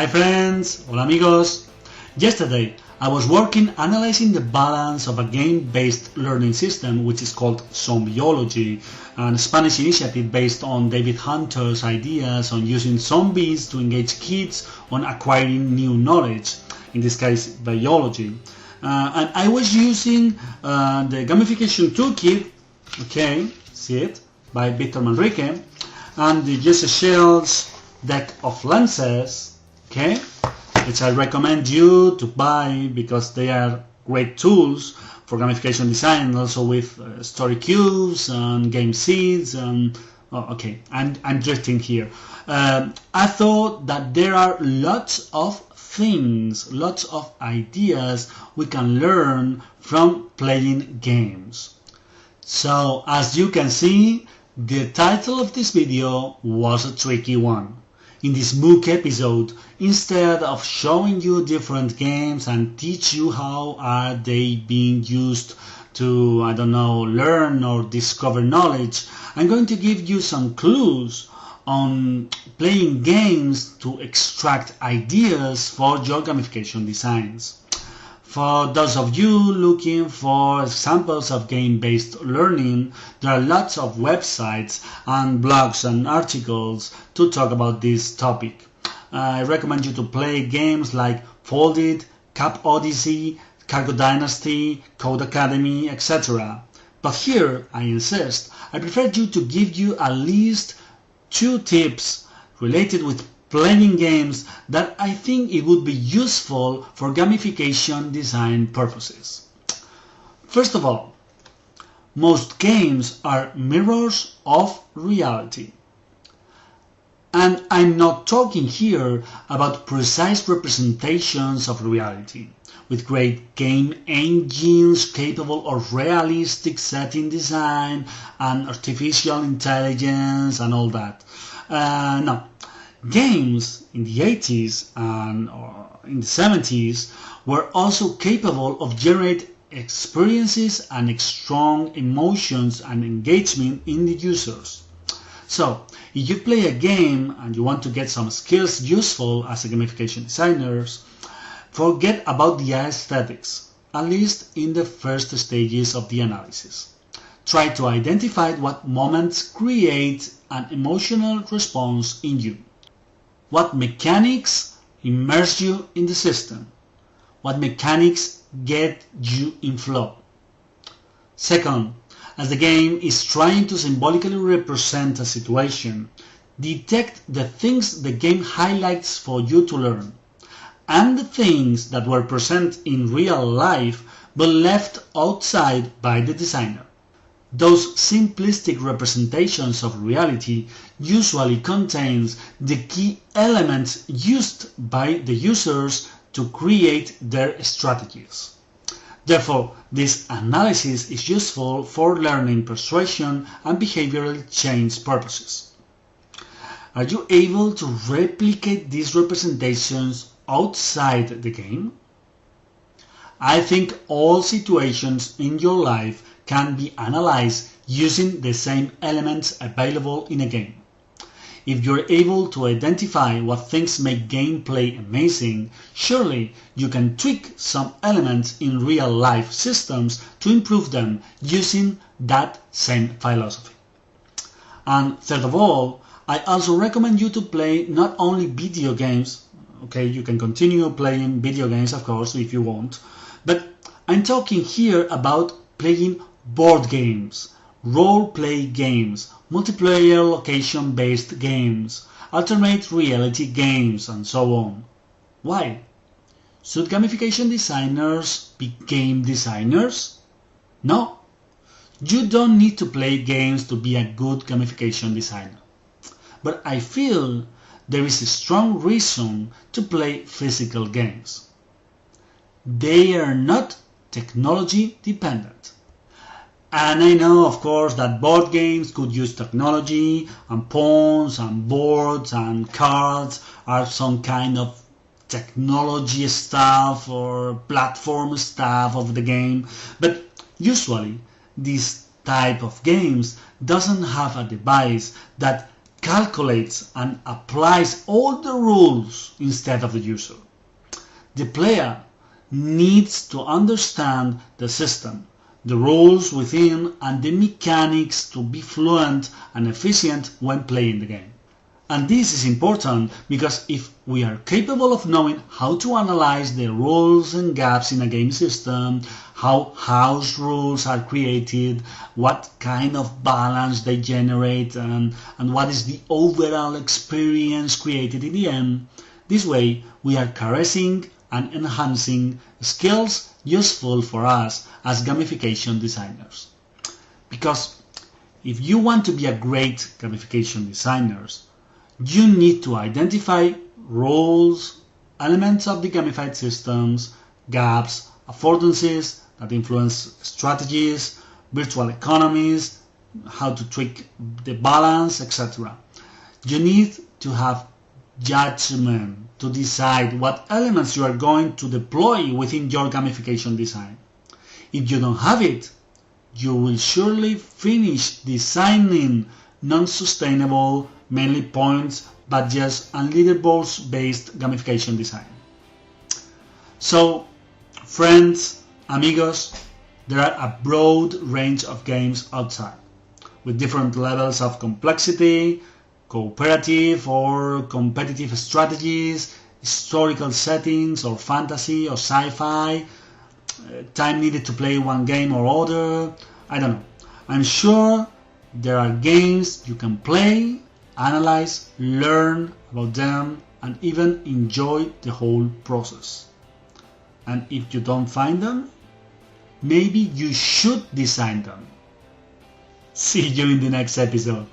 Hi friends, hola amigos. Yesterday I was working analyzing the balance of a game-based learning system which is called Zombiology, a Spanish initiative based on David Hunter's ideas on using zombies to engage kids on acquiring new knowledge, in this case biology. And I was using the gamification toolkit, okay, see it, by Victor Manrique, and the Jesse Shells deck of lenses, okay, which I recommend you to buy because they are great tools for gamification design, also with story cubes and game seeds. And okay, I'm drifting here. I thought that there are lots of things, lots of ideas we can learn from playing games. So as you can see, the title of this video was a tricky one. In this MOOC episode, instead of showing you different games and teach you how are they being used to, I don't know, learn or discover knowledge, I'm going to give you some clues on playing games to extract ideas for your gamification designs. For those of you looking for examples of game-based learning, there are lots of websites and blogs and articles to talk about this topic. I recommend you to play games like Foldit, Cap Odyssey, Cargo Dynasty, Code Academy, etc. But here, I insist, I prefer you to give you at least 2 tips related with playing games that I think it would be useful for gamification design purposes. First of all, most games are mirrors of reality. And I'm not talking here about precise representations of reality, with great game engines capable of realistic setting design and artificial intelligence and all that. No. Games in the 80s and in the 70s were also capable of generating experiences and strong emotions and engagement in the users. So, if you play a game and you want to get some skills useful as a gamification designer, forget about the aesthetics, at least in the first stages of the analysis. Try to identify what moments create an emotional response in you. What mechanics immerse you in the system? What mechanics get you in flow? Second, as the game is trying to symbolically represent a situation, detect the things the game highlights for you to learn, and the things that were present in real life but left outside by the designer. Those simplistic representations of reality usually contains the key elements used by the users to create their strategies. Therefore, this analysis is useful for learning persuasion and behavioral change purposes. Are you able to replicate these representations outside the game? I think all situations in your life can be analyzed using the same elements available in a game. If you're able to identify what things make gameplay amazing, surely you can tweak some elements in real-life systems to improve them using that same philosophy. And third of all, I also recommend you to play not only video games, okay, you can continue playing video games of course if you want, but I'm talking here about playing board games, role-play games, multiplayer location-based games, alternate reality games, and so on. Why? Should gamification designers be game designers? No. You don't need to play games to be a good gamification designer. But I feel there is a strong reason to play physical games. They are not technology dependent. And I know, of course, that board games could use technology, and pawns, and boards, and cards are some kind of technology stuff or platform stuff of the game. But usually, this type of games doesn't have a device that calculates and applies all the rules instead of the user. The player needs to understand the system, the rules within, and the mechanics to be fluent and efficient when playing the game. And this is important because if we are capable of knowing how to analyze the rules and gaps in a game system, how house rules are created, what kind of balance they generate, and what is the overall experience created in the end, this way we are caressing and enhancing skills useful for us as gamification designers. Because if you want to be a great gamification designer, you need to identify rules, elements of the gamified systems, gaps, affordances that influence strategies, virtual economies, how to tweak the balance, etc. You need to have judgment to decide what elements you are going to deploy within your gamification design. If you don't have it, you will surely finish designing non-sustainable, mainly points, badges, and leaderboards based gamification design. So, friends, amigos, there are a broad range of games outside, with different levels of complexity, cooperative or competitive strategies, historical settings or fantasy or sci-fi, time needed to play one game or other, I don't know. I'm sure there are games you can play, analyze, learn about them, and even enjoy the whole process. And if you don't find them, maybe you should design them. See you in the next episode.